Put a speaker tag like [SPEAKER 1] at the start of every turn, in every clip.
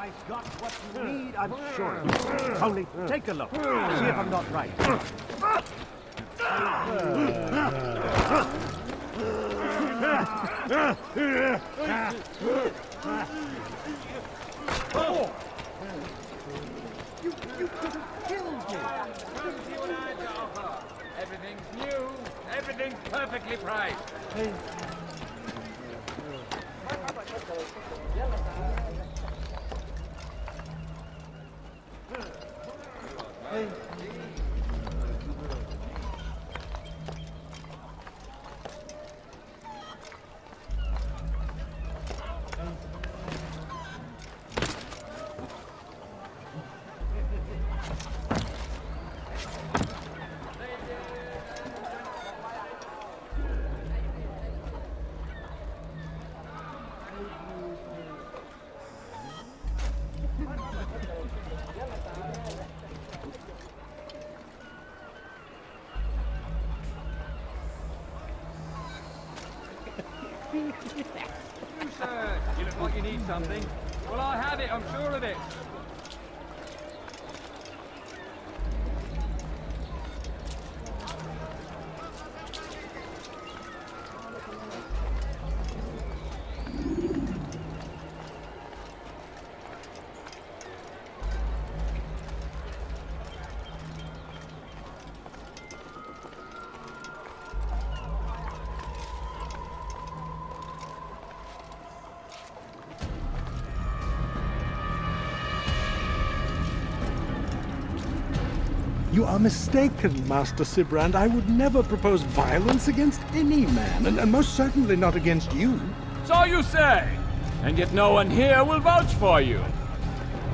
[SPEAKER 1] I've got what you need, I'm sure. Only take a look. See if I'm not right. Oh! You could have killed me.
[SPEAKER 2] Everything's new. Everything's perfectly priced.
[SPEAKER 1] Hey.
[SPEAKER 2] You look like you need something. Well, I have it, I'm sure of it.
[SPEAKER 3] You are mistaken, Master Sibrand. I would never propose violence against any man, and most certainly not against you.
[SPEAKER 2] So you say, and yet no one here will vouch for you.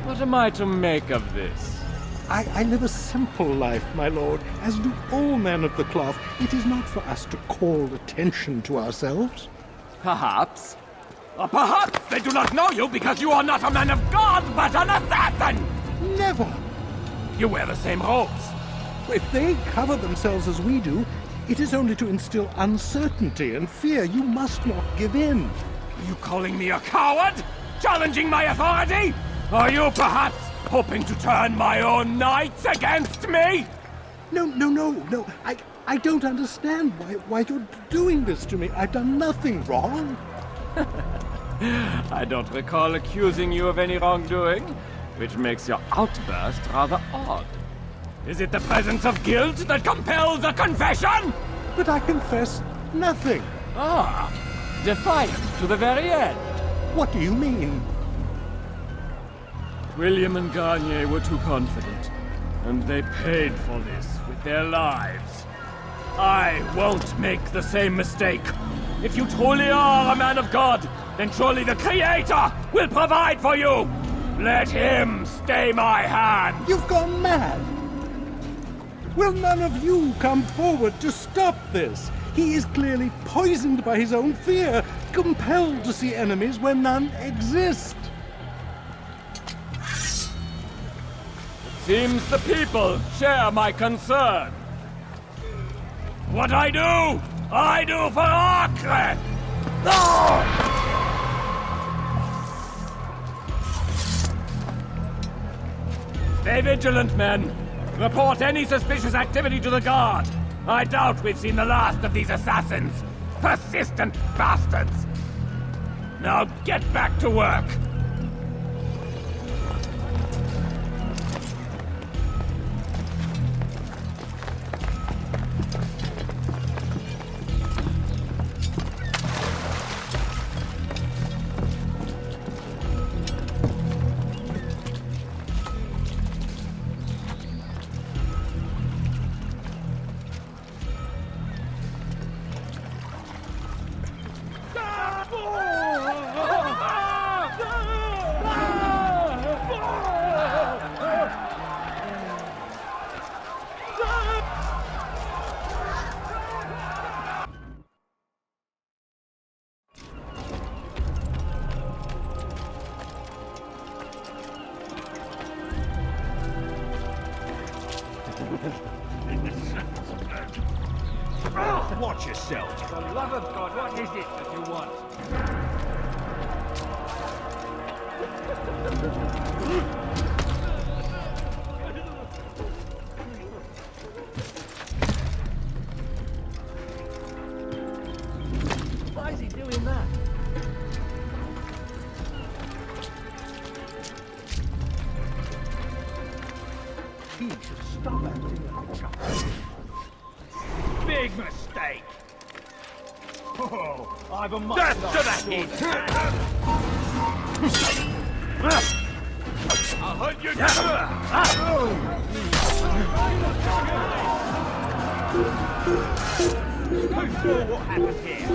[SPEAKER 2] What am I to make of this?
[SPEAKER 3] I live a simple life, my lord, as do all men of the cloth. It is not for us to call attention to ourselves.
[SPEAKER 2] Perhaps. Or perhaps they do not know you because you are not a man of God, but an assassin!
[SPEAKER 3] Never!
[SPEAKER 2] You wear the same robes.
[SPEAKER 3] If they cover themselves as we do, it is only to instill uncertainty and fear. You must not give in.
[SPEAKER 2] Are you calling me a coward? Challenging my authority? Are you perhaps hoping to turn my own knights against me?
[SPEAKER 3] No. I don't understand why you're doing this to me. I've done nothing wrong.
[SPEAKER 2] I don't recall accusing you of any wrongdoing, which makes your outburst rather odd. Is it the presence of guilt that compels a confession?
[SPEAKER 3] But I confess nothing.
[SPEAKER 2] Ah, defiant to the very end.
[SPEAKER 3] What do you mean?
[SPEAKER 2] William and Garnier were too confident, and they paid for this with their lives. I won't make the same mistake. If you truly are a man of God, then surely the Creator will provide for you. Let him stay my hand.
[SPEAKER 3] You've gone mad. Will none of you come forward to stop this? He is clearly poisoned by his own fear, compelled to see enemies where none exist.
[SPEAKER 2] Seems the people share my concern. What I do for Acre! Stay vigilant, men. Report any suspicious activity to the guard. I doubt we've seen the last of these assassins. Persistent bastards. Now get back to work.
[SPEAKER 1] Watch yourself.
[SPEAKER 4] For the love of God, what is it that you want? Why is he doing that?
[SPEAKER 1] He should stop acting like a child.
[SPEAKER 4] Big mistake!
[SPEAKER 1] Oh, I've a much
[SPEAKER 4] Death to the heat! I'll hunt you Who's sure what happened here?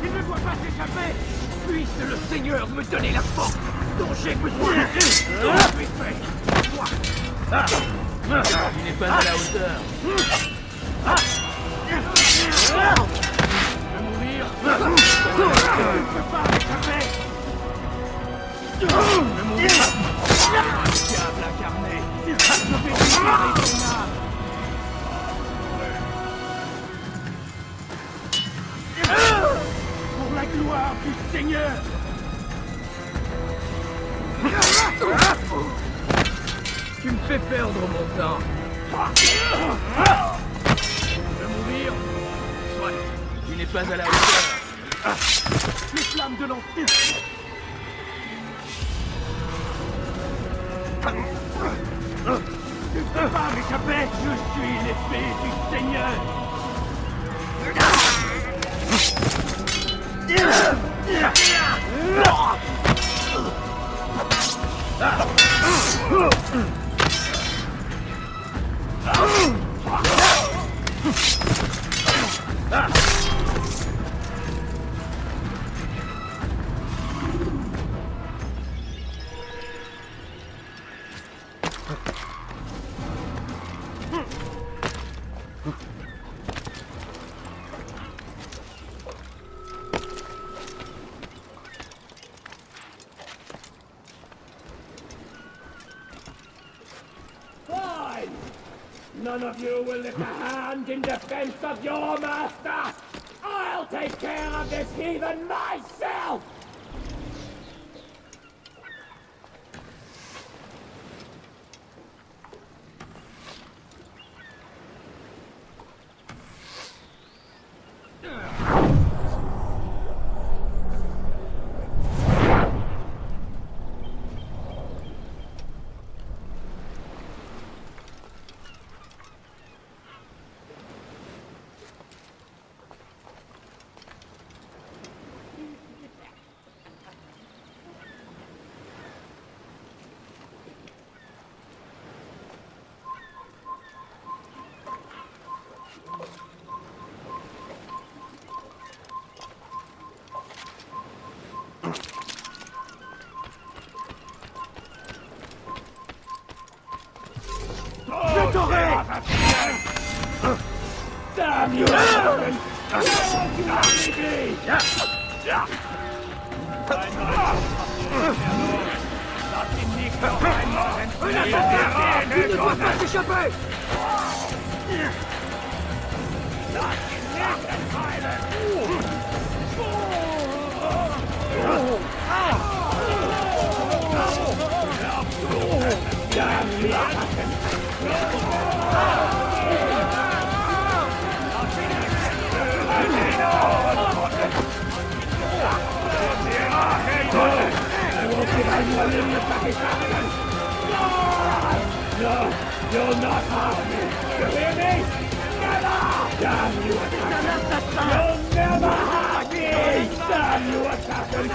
[SPEAKER 1] Il ne doit pas s'échapper! Puisse le Seigneur me donner la force dont j'ai besoin!
[SPEAKER 4] Il n'est pas à la hauteur.
[SPEAKER 1] Mourir! Je peux pas m'échapper! Diable incarné! Je vais libérer ton âme! Pour la gloire du Seigneur!
[SPEAKER 4] Tu me fais perdre mon temps.
[SPEAKER 1] Je veux mourir!
[SPEAKER 4] Soit, tu n'es pas à la hauteur.
[SPEAKER 1] Les flammes de l'Empire! Tu ne peux pas m'échapper! Je suis l'épée du Seigneur!
[SPEAKER 2] Fine! None of you will lift a hand in defense of your master! I'll take care of this heathen myself!
[SPEAKER 1] Je t'aurai!
[SPEAKER 2] Damn you!
[SPEAKER 1] Il ne doit pas s'échapper!
[SPEAKER 2] No, you'll not harm me. You hear me? Never! Damn you, assassin! You'll never harm me! Damn you, assassin!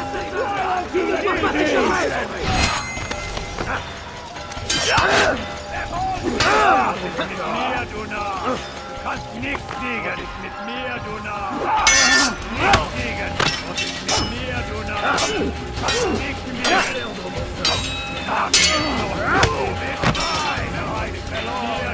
[SPEAKER 4] Mit mir, du Narr! Du kannst nicht siegen! Mit mir, du Narr! Nicht siegen! Und mit mir, du Narr! Du kannst nicht siegen! Du bist meine, meine Verlorene!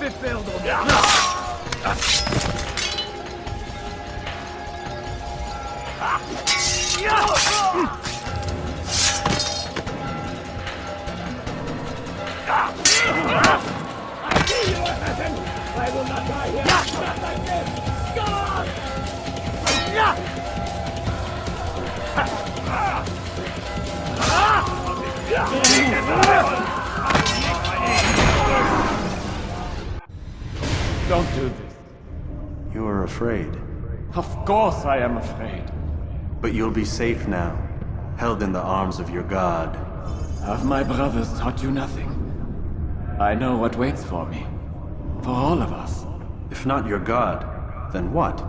[SPEAKER 1] befehld om.
[SPEAKER 2] I will not die here! Not like this! God! Don't do this.
[SPEAKER 5] You are afraid.
[SPEAKER 2] Of course I am afraid.
[SPEAKER 5] But you'll be safe now, held in the arms of your god.
[SPEAKER 2] Have my brothers taught you nothing? I know what waits for me. For all of us.
[SPEAKER 5] If not your god, then what?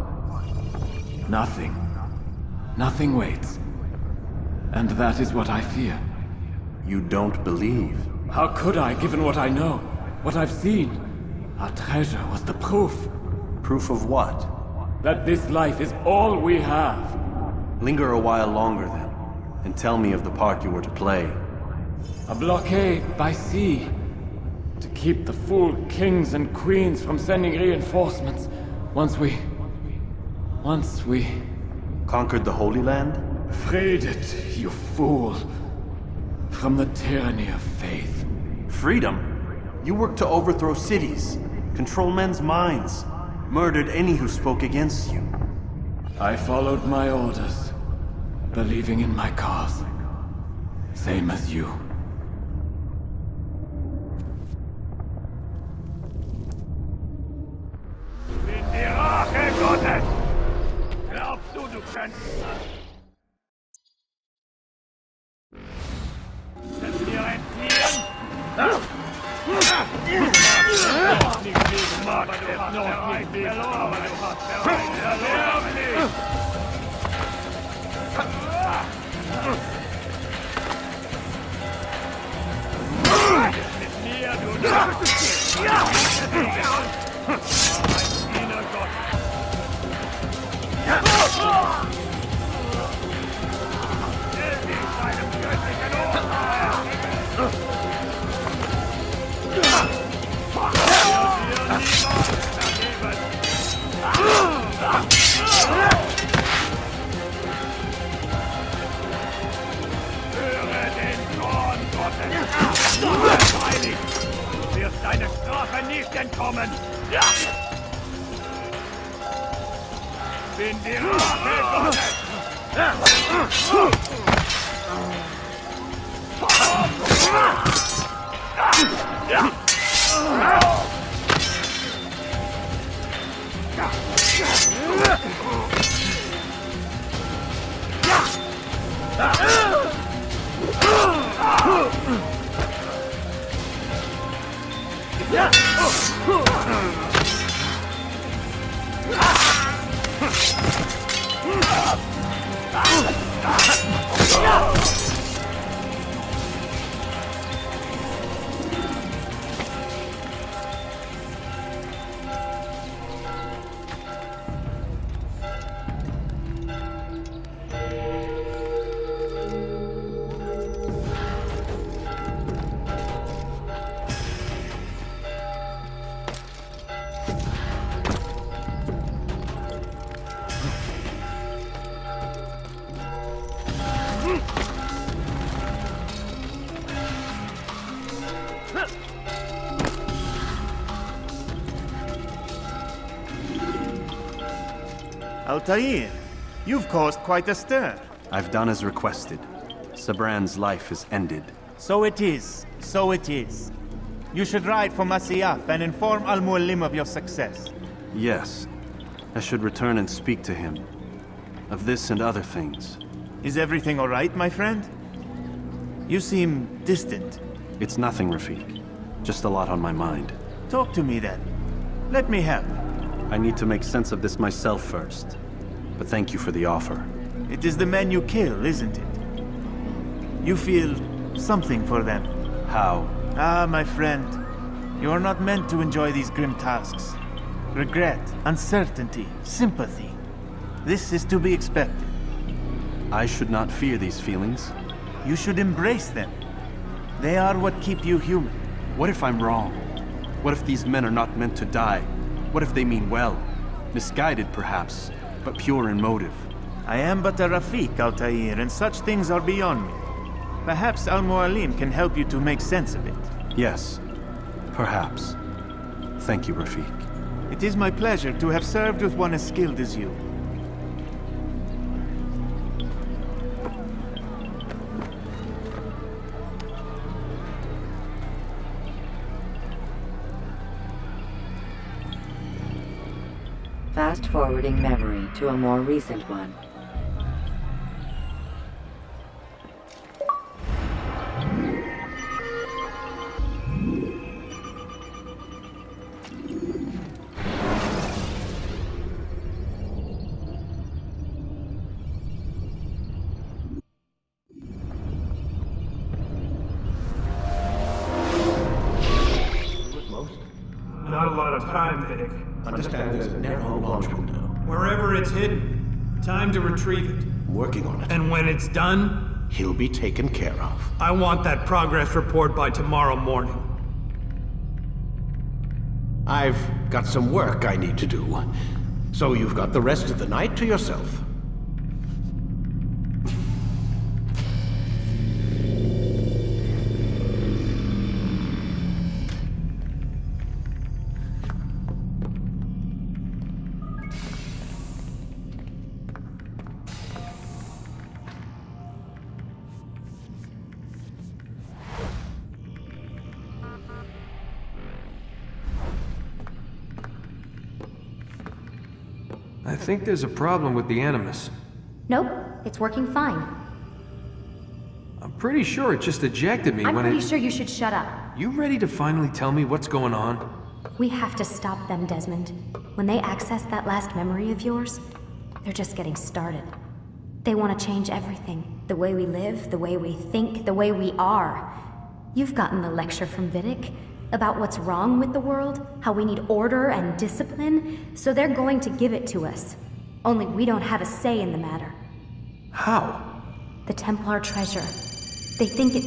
[SPEAKER 2] Nothing. Nothing waits. And that is what I fear.
[SPEAKER 5] You don't believe.
[SPEAKER 2] How could I, given what I know? What I've seen? Our treasure was the proof.
[SPEAKER 5] Proof of what?
[SPEAKER 2] That this life is all we have.
[SPEAKER 5] Linger a while longer then, and tell me of the part you were to play.
[SPEAKER 2] A blockade by sea. To keep the fool kings and queens from sending reinforcements. Once we...
[SPEAKER 5] Conquered the Holy Land?
[SPEAKER 2] freed it, you fool. From the tyranny of faith.
[SPEAKER 5] Freedom? You worked to overthrow cities, control men's minds, murdered any who spoke against you.
[SPEAKER 2] I followed my orders, believing in my cause. Same as you.
[SPEAKER 4] Bin die Rache Gottes! Glaubst du, du kannst... Es mir entfliehen? Noch nicht gegen Macht, noch nicht gegen verloren, du hast verloren, mit mir, du Narr! Ja! Ein Diener Gottes! Stell dich deinem göttlichen Urteil! Höre den Zorn Gottes! Heilig! Du wirst deiner Strafe nicht entkommen! Bin die Rache Gottes!
[SPEAKER 6] Altair, you've caused quite a stir.
[SPEAKER 5] I've done as requested. Sibrand's life is ended.
[SPEAKER 6] So it is. So it is. You should ride for Masyaf and inform Al-Mualim of your success.
[SPEAKER 5] Yes. I should return and speak to him. Of this and other things.
[SPEAKER 6] Is everything all right, my friend? You seem distant.
[SPEAKER 5] It's nothing, Rafik. Just a lot on my mind.
[SPEAKER 6] Talk to me then. Let me help.
[SPEAKER 5] I need to make sense of this myself first. But thank you for the offer.
[SPEAKER 6] It is the men you kill, isn't it? You feel something for them.
[SPEAKER 5] How?
[SPEAKER 6] Ah, my friend. You are not meant to enjoy these grim tasks. Regret, uncertainty, sympathy. This is to be expected.
[SPEAKER 5] I should not fear these feelings.
[SPEAKER 6] You should embrace them. They are what keep you human.
[SPEAKER 5] What if I'm wrong? What if these men are not meant to die? What if they mean well? Misguided, perhaps, but pure in motive.
[SPEAKER 6] I am but a Rafik, Altair, and such things are beyond me. Perhaps Al-Mualim can help you to make sense of it.
[SPEAKER 5] Yes, perhaps. Thank you, Rafik.
[SPEAKER 6] It is my pleasure to have served with one as skilled as you.
[SPEAKER 7] Fast-forwarding memory to a more recent one.
[SPEAKER 4] Not a lot of time, Vidic.
[SPEAKER 8] Understand there's a narrow launch window.
[SPEAKER 4] Wherever it's hidden, time to retrieve it.
[SPEAKER 8] Working on it.
[SPEAKER 4] And when it's done,
[SPEAKER 8] He'll be taken care of.
[SPEAKER 4] I want that progress report by tomorrow morning.
[SPEAKER 8] I've got some work I need to do. So you've got the rest of the night to yourself.
[SPEAKER 9] I think there's a problem with the Animus.
[SPEAKER 10] Nope, it's working fine.
[SPEAKER 9] I'm pretty sure it just ejected me
[SPEAKER 10] I'm
[SPEAKER 9] when
[SPEAKER 10] pretty sure you should shut up.
[SPEAKER 9] You ready to finally tell me what's going on?
[SPEAKER 10] We have to stop them, Desmond. When they access that last memory of yours, they're just getting started. They want to change everything. The way we live, the way we think, the way we are. You've gotten the lecture from Vidic about what's wrong with the world, how we need order and discipline, so they're going to give it to us. Only we don't have a say in the matter.
[SPEAKER 9] How?
[SPEAKER 10] The Templar treasure. They think it...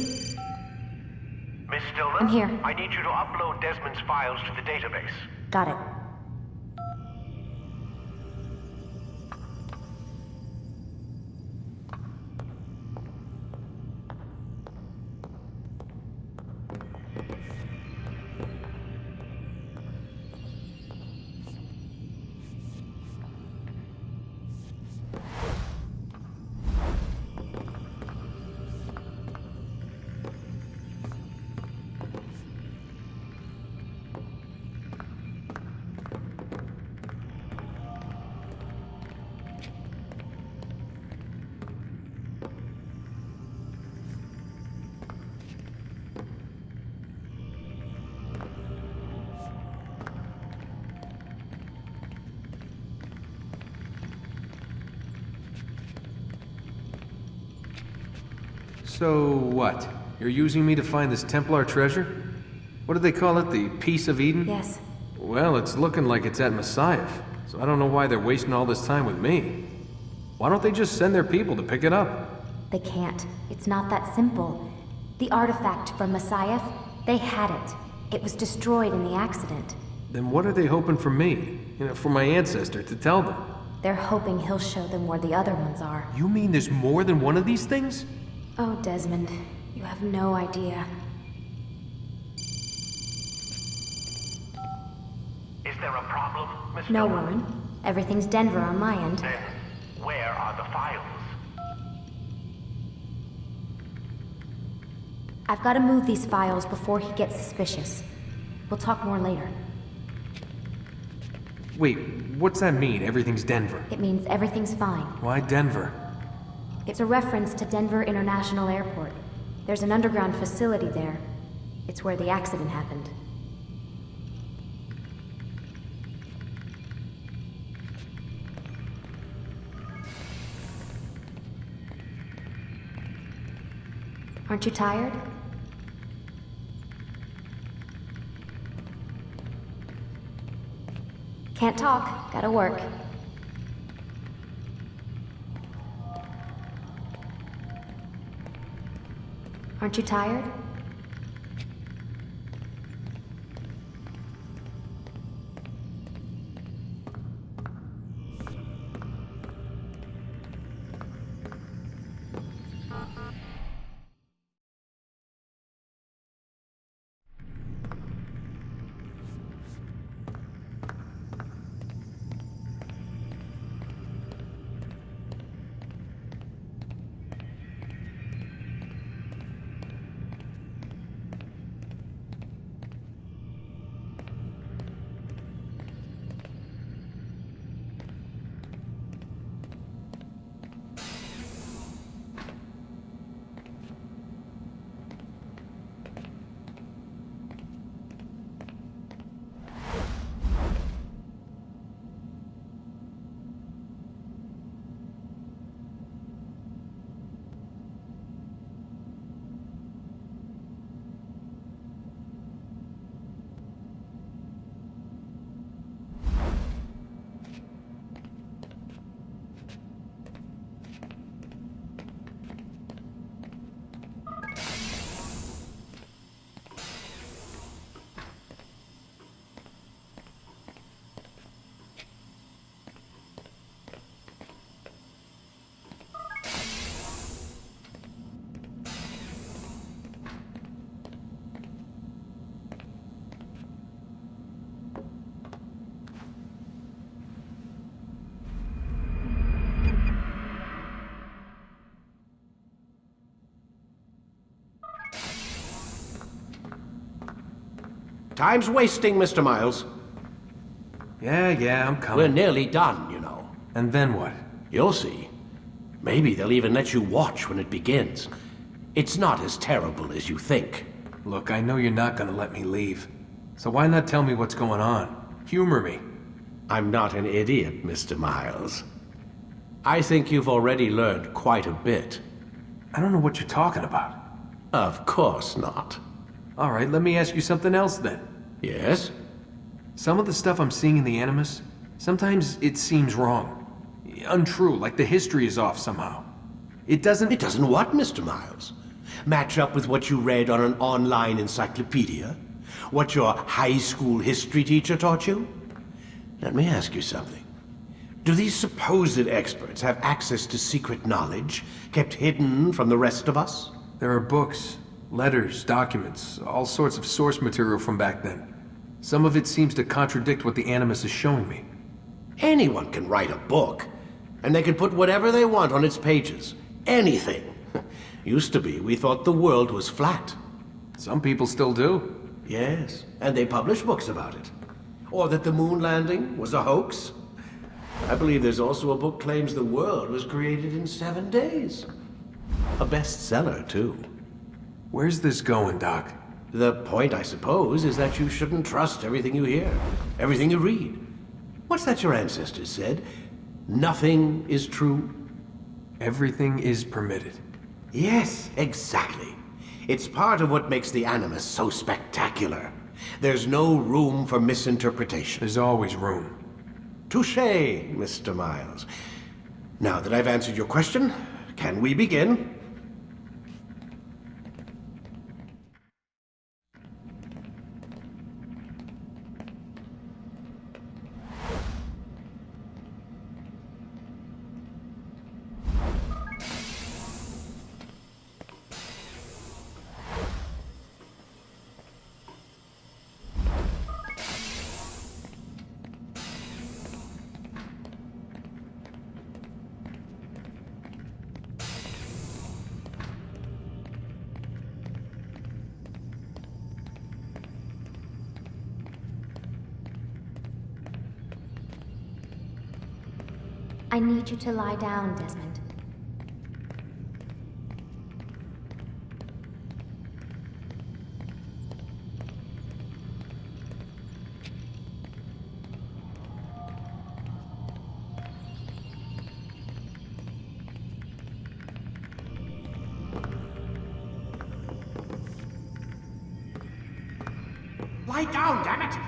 [SPEAKER 11] Miss Stillman?
[SPEAKER 10] I'm here.
[SPEAKER 11] I need you to upload Desmond's files to the database.
[SPEAKER 10] Got it.
[SPEAKER 9] So what? You're using me to find this Templar treasure? What do they call it? The Piece of Eden?
[SPEAKER 10] Yes.
[SPEAKER 9] Well, it's looking like it's at Messiah, so I don't know why they're wasting all this time with me. Why don't they just send their people to pick it up?
[SPEAKER 10] They can't. It's not that simple. The artifact from Messiah, they had it. It was destroyed in the accident.
[SPEAKER 9] Then what are they hoping for me? You know, for my ancestor to tell them?
[SPEAKER 10] They're hoping he'll show them where the other ones are.
[SPEAKER 9] You mean there's more than one of these things?
[SPEAKER 10] Oh, Desmond, you have no idea.
[SPEAKER 11] Is there a problem, Miss
[SPEAKER 10] No,
[SPEAKER 11] Stillman?
[SPEAKER 10] Warren. Everything's Denver on my end.
[SPEAKER 11] Then, where are the files?
[SPEAKER 10] I've got to move these files before he gets suspicious. We'll talk more later.
[SPEAKER 9] Wait, what's that mean, everything's Denver?
[SPEAKER 10] It means everything's fine.
[SPEAKER 9] Why Denver?
[SPEAKER 10] It's a reference to Denver International Airport. There's an underground facility there. It's where the accident happened. Aren't you tired? Can't talk. Gotta work. Aren't you tired?
[SPEAKER 8] Time's wasting, Mr. Miles.
[SPEAKER 9] Yeah, I'm
[SPEAKER 8] We're
[SPEAKER 9] coming.
[SPEAKER 8] nearly done, you know.
[SPEAKER 9] And then what?
[SPEAKER 8] You'll see. Maybe they'll even let you watch when it begins. It's not as terrible as you think.
[SPEAKER 9] Look, I know you're not gonna let me leave. So why not tell me what's going on? Humor me.
[SPEAKER 8] I'm not an idiot, Mr. Miles. I think you've already learned quite a bit.
[SPEAKER 9] I don't know what you're talking about.
[SPEAKER 8] Of course not.
[SPEAKER 9] All right, let me ask you something else then.
[SPEAKER 8] Yes?
[SPEAKER 9] Some of the stuff I'm seeing in the Animus, sometimes it seems wrong. Untrue, like the history is off somehow. It doesn't...
[SPEAKER 8] It doesn't what, Mr. Miles? Match up with what you read on an online encyclopedia? What your high school history teacher taught you? Let me ask you something. Do these supposed experts have access to secret knowledge kept hidden from the rest of us?
[SPEAKER 9] There are books, letters, documents, all sorts of source material from back then. Some of it seems to contradict what the Animus is showing me.
[SPEAKER 8] Anyone can write a book, and they can put whatever they want on its pages. Anything. Used to be, we thought the world was flat.
[SPEAKER 9] Some people still do.
[SPEAKER 8] Yes, and they publish books about it. Or that the moon landing was a hoax. I believe there's also a book claims the world was created in 7 days. A bestseller, too.
[SPEAKER 9] Where's this going, Doc?
[SPEAKER 8] The point, I suppose, is that you shouldn't trust everything you hear, everything you read. What's that your ancestors said? Nothing is true?
[SPEAKER 9] Everything is permitted.
[SPEAKER 8] Yes, exactly. It's part of what makes the Animus so spectacular. There's no room for misinterpretation.
[SPEAKER 9] There's always room.
[SPEAKER 8] Touché, Mr. Miles. Now that I've answered your question, can we begin?
[SPEAKER 10] I need you to lie down, Desmond.
[SPEAKER 8] Lie down, damn it!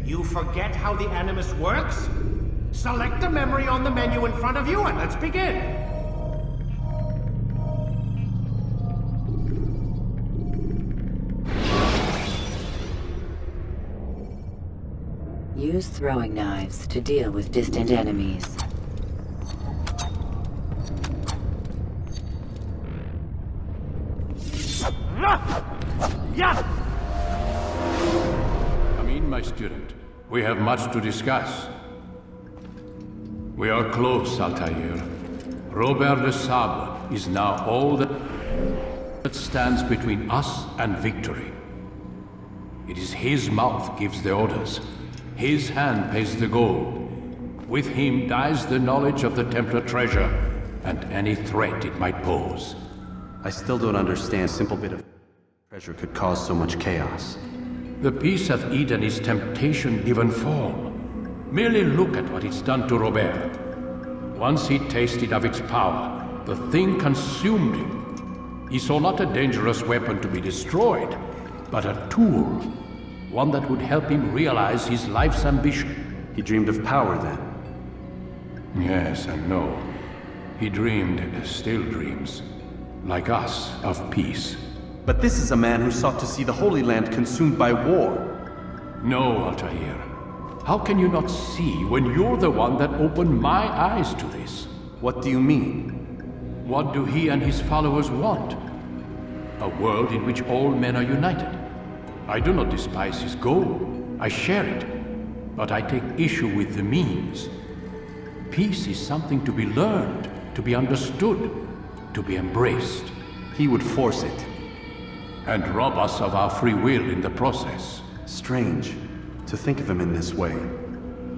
[SPEAKER 8] You forget how the Animus works? Select a memory on the menu in front of you and let's begin!
[SPEAKER 7] Use throwing knives to deal with distant enemies.
[SPEAKER 4] Come in, my student. We have much to discuss. We are close, Altair. Robert de Sabre is now all that stands between us and victory. It is his mouth gives the orders. His hand pays the gold. With him dies the knowledge of the Templar treasure and any threat it might pose.
[SPEAKER 5] I still don't understand. A simple bit of treasure could cause so much chaos.
[SPEAKER 4] The peace of Eden is temptation given form. Merely look at what it's done to Robert. Once he tasted of its power, the thing consumed him. He saw not a dangerous weapon to be destroyed, but a tool. One that would help him realize his life's ambition.
[SPEAKER 5] He dreamed of power then?
[SPEAKER 4] Yes and no. He dreamed, still dreams, like us, of peace.
[SPEAKER 5] But this is a man who sought to see the Holy Land consumed by war.
[SPEAKER 4] No, Altair. How can you not see when you're the one that opened my eyes to this?
[SPEAKER 5] What do you mean?
[SPEAKER 4] What do he and his followers want? A world in which all men are united. I do not despise his goal. I share it. But I take issue with the means. Peace is something to be learned, to be understood, to be embraced.
[SPEAKER 5] He would force it.
[SPEAKER 4] And rob us of our free will in the process.
[SPEAKER 5] Strange to think of him in this way.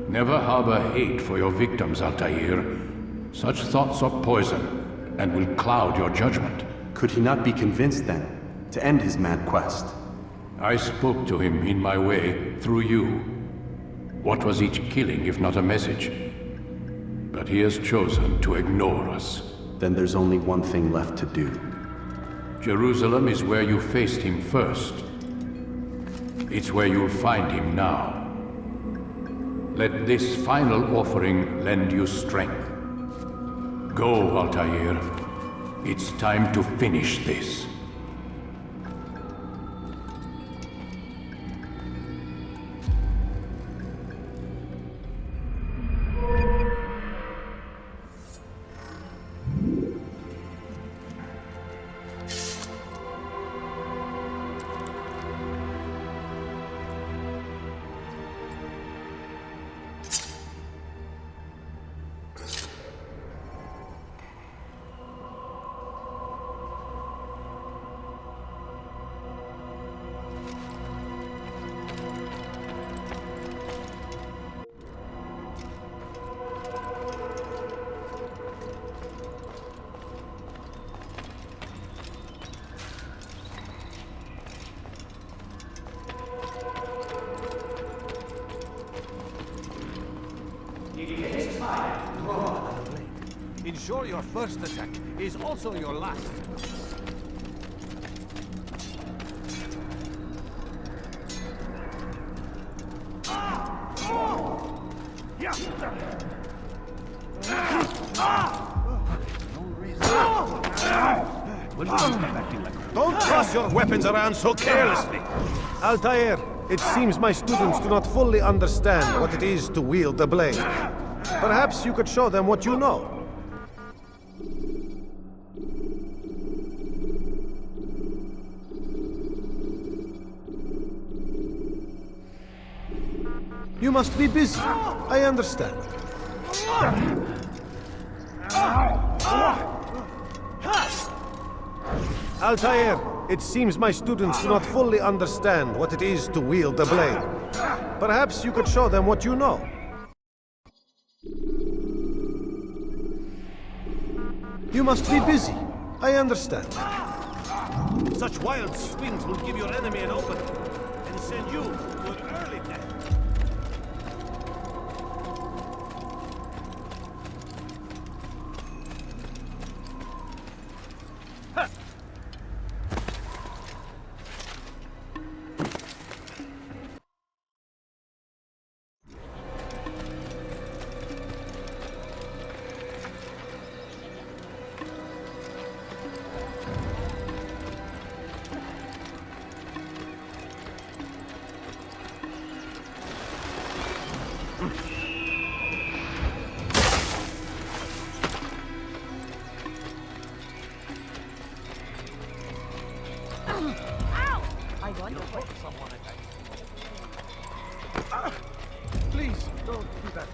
[SPEAKER 4] Never harbor hate for your victims, Altair. Such thoughts are poison and will cloud your judgment.
[SPEAKER 5] Could he not be convinced then to end his mad quest?
[SPEAKER 4] I spoke to him in my way, through you. What was each killing if not a message? But he has chosen to ignore us.
[SPEAKER 5] Then there's only one thing left to do.
[SPEAKER 4] Jerusalem is where you faced him first. It's where you'll find him now. Let this final offering lend you strength. Go, Altair. It's time to finish this.
[SPEAKER 1] Ensure your first attack is also your last.
[SPEAKER 12] Don't toss your weapons around so carelessly. Altair, it seems my students do not fully understand what it is to wield the blade. Perhaps you could show them what you know. You must be busy. I understand. Altair, it seems my students do not fully understand what it is to wield the blade. Perhaps you could show them what you know. You must be busy. I understand. Such wild swings will give your enemy an opening and send you to an early death.
[SPEAKER 1] Please, don't do that.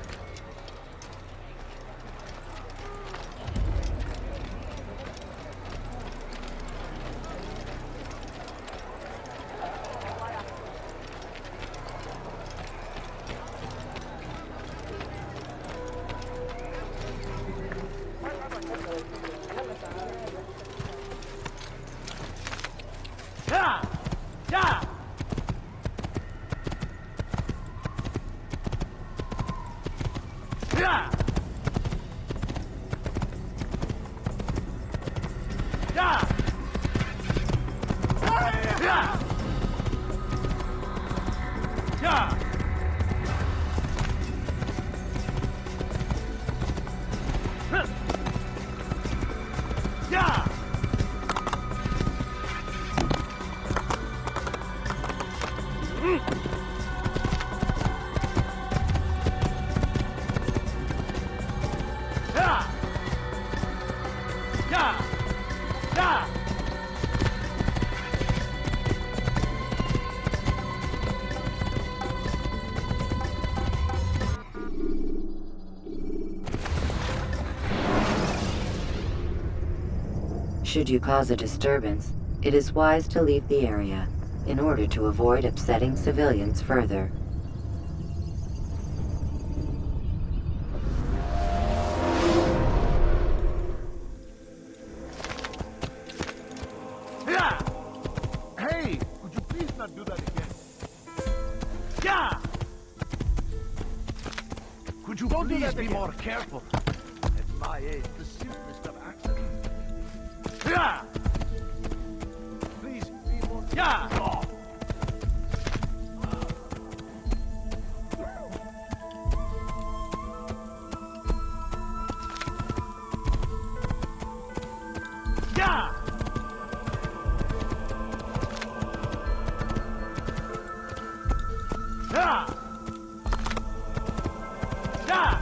[SPEAKER 7] Should you cause a disturbance, it is wise to leave the area in order to avoid upsetting civilians further.
[SPEAKER 12] Hey! Could you please not do that again? Yeah! Could you please be more careful? At my age, the simplest of accidents. Yeah! Please be more... Yeah! Oh. Yeah! Yeah! Yeah!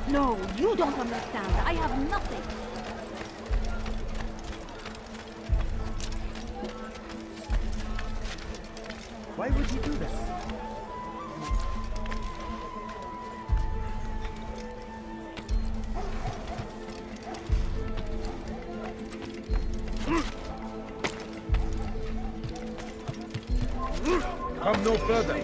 [SPEAKER 13] No, you don't understand. I have nothing.
[SPEAKER 1] Why would he do that?
[SPEAKER 12] Come no further.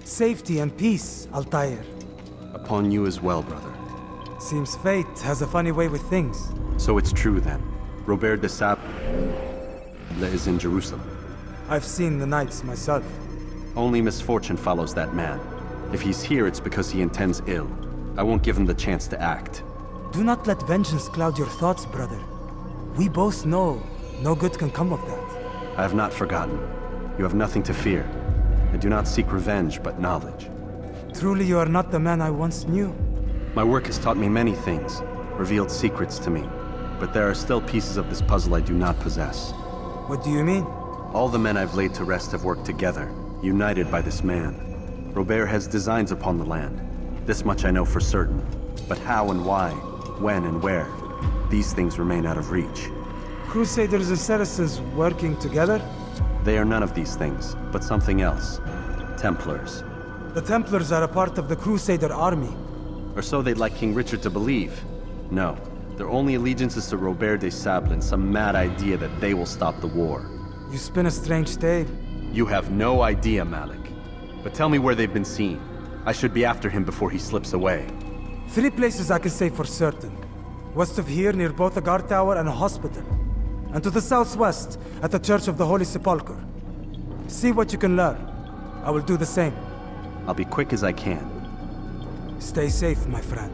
[SPEAKER 14] Safety and peace, Altair.
[SPEAKER 5] Upon you as well, brother.
[SPEAKER 14] Seems fate has a funny way with things.
[SPEAKER 5] So it's true then. Robert de Sabrand is in Jerusalem.
[SPEAKER 14] I've seen the Knights myself.
[SPEAKER 5] Only misfortune follows that man. If he's here, it's because he intends ill. I won't give him the chance to act.
[SPEAKER 14] Do not let vengeance cloud your thoughts, brother. We both know no good can come of that.
[SPEAKER 5] I have not forgotten. You have nothing to fear. I do not seek revenge, but knowledge.
[SPEAKER 14] Truly you are not the man I once knew.
[SPEAKER 5] My work has taught me many things, revealed secrets to me. But there are still pieces of this puzzle I do not possess.
[SPEAKER 14] What do you mean?
[SPEAKER 5] All the men I've laid to rest have worked together, united by this man. Robert has designs upon the land. This much I know for certain. But how and why, when and where, these things remain out of reach.
[SPEAKER 14] Crusaders and Saracens working together?
[SPEAKER 5] They are none of these things, but something else. Templars.
[SPEAKER 14] The Templars are a part of the Crusader army.
[SPEAKER 5] Or so they'd like King Richard to believe. No, their only allegiance is to Robert de Sabrand, some mad idea that they will stop the war.
[SPEAKER 14] You spin a strange tale.
[SPEAKER 5] You have no idea, Malik. But tell me where they've been seen. I should be after him before he slips away.
[SPEAKER 14] 3 places I can say for certain. West of here, near both a guard tower and a hospital. And to the southwest, at the Church of the Holy Sepulchre. See what you can learn. I will do the same.
[SPEAKER 5] I'll be quick as I can.
[SPEAKER 14] Stay safe, my friend.